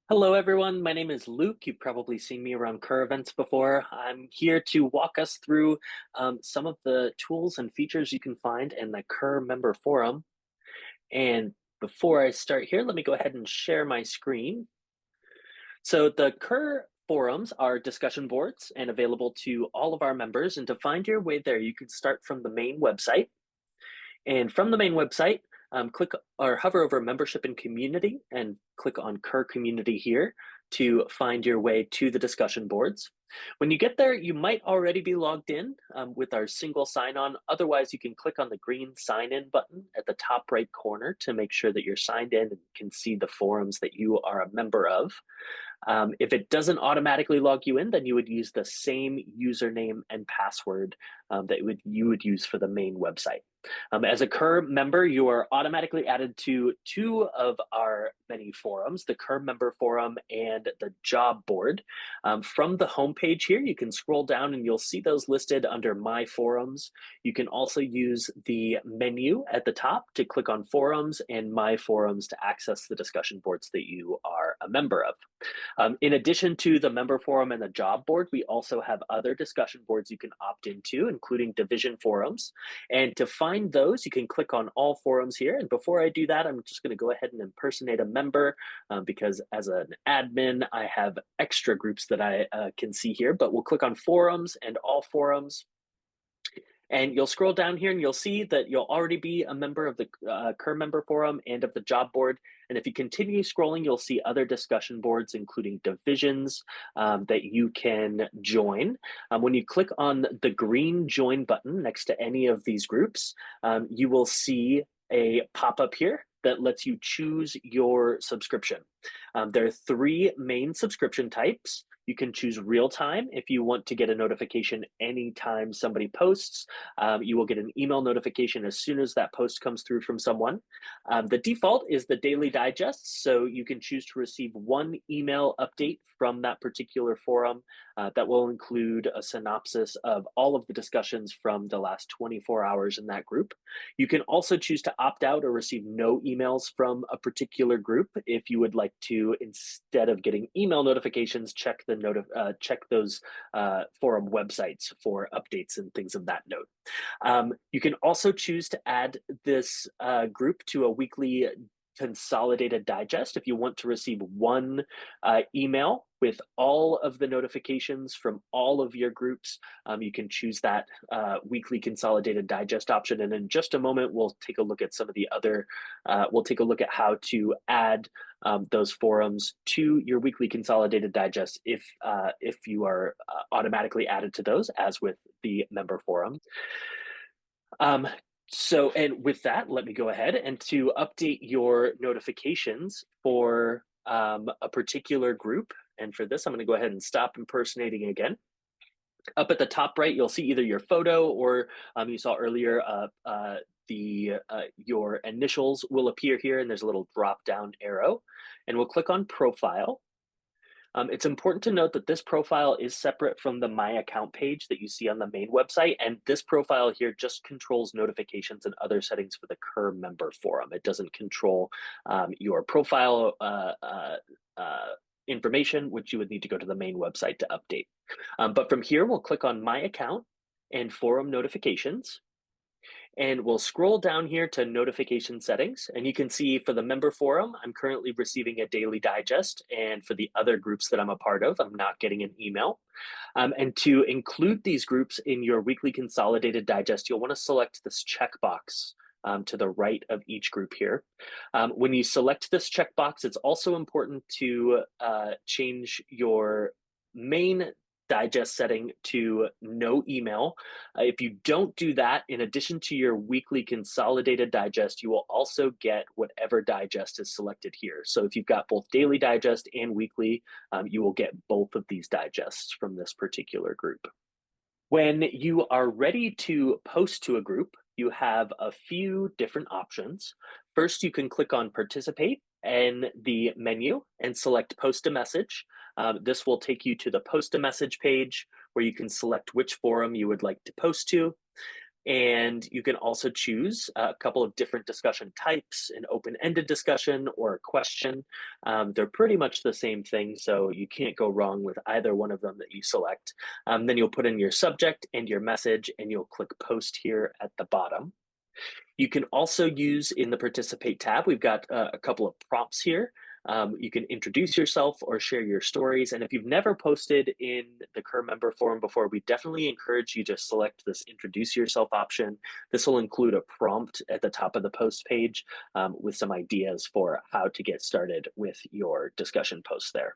Hello, everyone. My name is Luke. You've probably seen me around CUR events before. I'm here to walk us through some of the tools and features you can find in the CUR member forum. And before I start here, let me go ahead and share my screen. So the CUR forums are discussion boards and available to all of our members. And to find your way there, you can start from the main website. And from the main website, click or hover over membership and community and click on CUR community here to find your way to the discussion boards. When you get there, you might already be logged in with our single sign-on. Otherwise, you can click on the green sign-in button at the top right corner to make sure that you're signed in and can see the forums that you are a member of. If it doesn't automatically log you in, then you would use the same username and password that you would use for the main website. As a CUR member, you are automatically added to two of our many forums, the CUR member forum and the job board. From the homepage here, you can scroll down and you'll see those listed under My Forums. You can also use the menu at the top to click on Forums and My Forums to access the discussion boards that you are a member of. In addition to the member forum and the job board, we also have other discussion boards you can opt into, including division forums. And to find those, you can click on all forums here. And before I do that, I'm just going to go ahead and impersonate a member because as an admin, I have extra groups that I can see here. But we'll click on forums and all forums. And you'll scroll down here and you'll see that you'll already be a member of the CUR member forum and of the job board. And if you continue scrolling, you'll see other discussion boards, including divisions that you can join. When you click on the green join button next to any of these groups, you will see a pop-up here that lets you choose your subscription. There are three main subscription types. You can choose real time if you want to get a notification anytime somebody posts. You will get an email notification as soon as that post comes through from someone. The default is the daily digest, so you can choose to receive one email update from that particular forum that will include a synopsis of all of the discussions from the last 24 hours in that group. You can also choose to opt out or receive no emails from a particular group if you would like to, instead of getting email notifications, check those forum websites for updates and things of that note. You can also choose to add this group to a weekly consolidated digest if you want to receive one email with all of the notifications from all of your groups. You can choose that weekly consolidated digest option. And in just a moment, we'll take a look at some of the other, we'll take a look at how to add those forums to your weekly consolidated digest if you are automatically added to those, as with the member forum. And with that, let me go ahead and to update your notifications for a particular group. And for this, I'm going to go ahead and stop impersonating again. Up at the top right, you'll see either your photo or you saw earlier your initials will appear here, and there's a little drop down arrow. And we'll click on profile. It's important to note that this profile is separate from the My Account page that you see on the main website, and this profile here just controls notifications and other settings for the CUR member forum. It doesn't control your profile information, which you would need to go to the main website to update. But from here, we'll click on My Account and Forum Notifications. And we'll scroll down here to notification settings. And you can see for the member forum, I'm currently receiving a daily digest. And for the other groups that I'm a part of, I'm not getting an email. And to include these groups in your weekly consolidated digest, you'll want to select this checkbox to the right of each group here. When you select this checkbox, it's also important to change your main digest setting to no email. If you don't do that, in addition to your weekly consolidated digest, you will also get whatever digest is selected here. So if you've got both daily digest and weekly, you will get both of these digests from this particular group. When you are ready to post to a group, you have a few different options. First, you can click on Participate in the menu and select Post a Message. This will take you to the Post a Message page where you can select which forum you would like to post to. And you can also choose a couple of different discussion types, an open-ended discussion or a question. They're pretty much the same thing, so you can't go wrong with either one of them that you select. Then you'll put in your subject and your message, and you'll click post here at the bottom. You can also use in the participate tab, we've got a couple of prompts here. You can introduce yourself or share your stories. And if you've never posted in the CUR member forum before, we definitely encourage you to select this introduce yourself option. This will include a prompt at the top of the post page with some ideas for how to get started with your discussion posts there.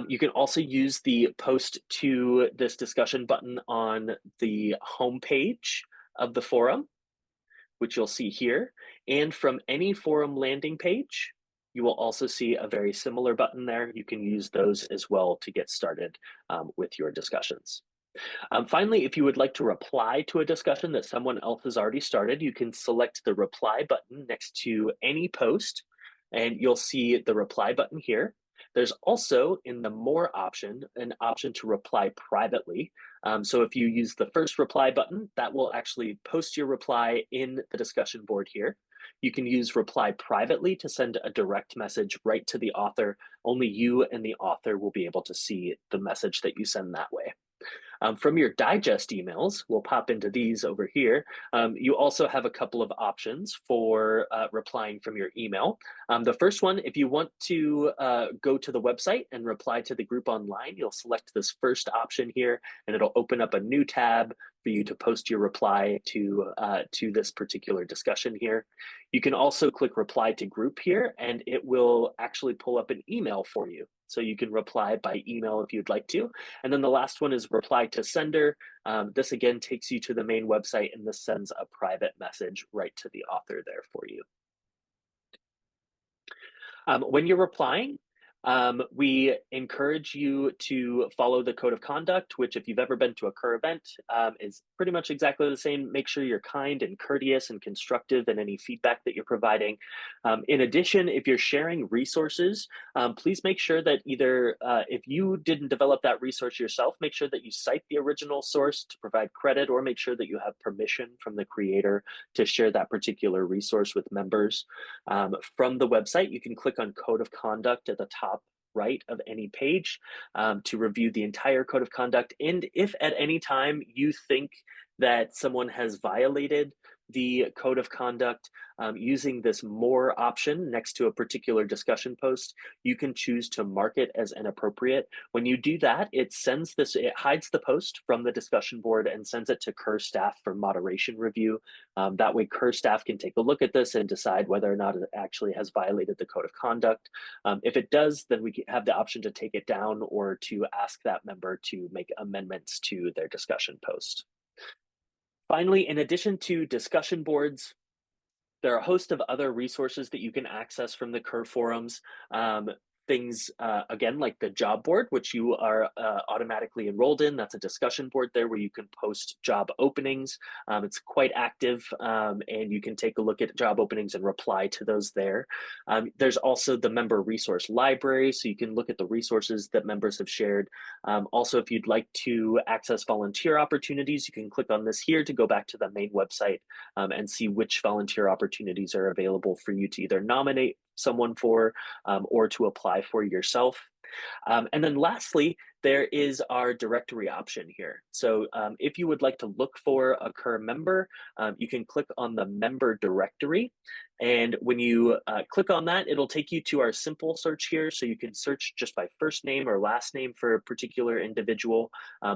You can also use the post to this discussion button on the home page of the forum, which you'll see here. And from any forum landing page, you will also see a very similar button there. You can use those as well to get started with your discussions. Finally, if you would like to reply to a discussion that someone else has already started, you can select the reply button next to any post, and you'll see the reply button here. There's also in the more option, an option to reply privately. So if you use the first reply button, that will actually post your reply in the discussion board here. You can use reply privately to send a direct message right to the author. Only you and the author will be able to see the message that you send that way. From your digest emails, we'll pop into these over here. You also have a couple of options for replying from your email. The first one, if you want to go to the website and reply to the group online, you'll select this first option here, and it'll open up a new tab for you to post your reply to this particular discussion here. You can also click reply to group here, and it will actually pull up an email for you. So you can reply by email if you'd like to. And then the last one is reply to sender. This again takes you to the main website, and this sends a private message right to the author there for you. When you're replying, we encourage you to follow the code of conduct, which if you've ever been to a CUR event, is pretty much exactly the same. Make sure you're kind and courteous and constructive in any feedback that you're providing. In addition, if you're sharing resources, please make sure that either if you didn't develop that resource yourself, make sure that you cite the original source to provide credit, or make sure that you have permission from the creator to share that particular resource with members. From the website, you can click on Code of Conduct at the top right of any page to review the entire code of conduct. And if at any time you think that someone has violated the code of conduct, using this more option next to a particular discussion post, you can choose to mark it as inappropriate. When you do that, it hides the post from the discussion board and sends it to CUR staff for moderation review. That way CUR staff can take a look at this and decide whether or not it actually has violated the code of conduct. If it does, then we have the option to take it down or to ask that member to make amendments to their discussion post. Finally, in addition to discussion boards, there are a host of other resources that you can access from the CUR forums. Things, again, like the job board, which you are automatically enrolled in. That's a discussion board there where you can post job openings. It's quite active, and you can take a look at job openings and reply to those there. There's also the member resource library, so you can look at the resources that members have shared. Also, if you'd like to access volunteer opportunities, you can click on this here to go back to the main website and see which volunteer opportunities are available for you to either nominate someone for or to apply for yourself. And then lastly, there is our directory option here. So if you would like to look for a CUR member, you can click on the member directory. And when you click on that, it'll take you to our simple search here. So you can search just by first name or last name for a particular individual,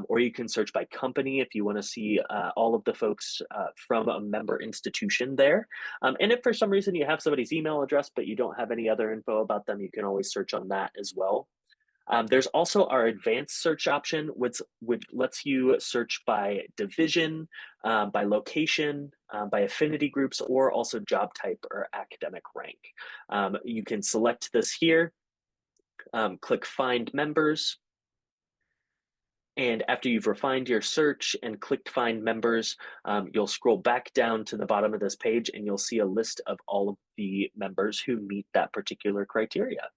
or you can search by company if you want to see all of the folks from a member institution there. And if for some reason you have somebody's email address, but you don't have any other info about them, you can always search on that as well. There's also our advanced search option, which lets you search by division, by location, by affinity groups, or also job type or academic rank. You can select this here, click Find Members, and after you've refined your search and clicked Find Members, you'll scroll back down to the bottom of this page and you'll see a list of all of the members who meet that particular criteria.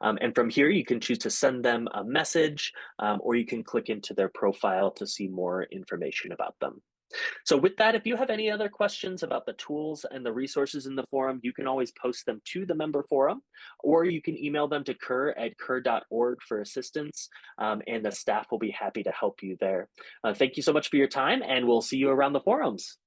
And from here, you can choose to send them a message, or you can click into their profile to see more information about them. So with that, if you have any other questions about the tools and the resources in the forum, you can always post them to the member forum, or you can email them to cur@cur.org for assistance, and the staff will be happy to help you there. Thank you so much for your time, and we'll see you around the forums.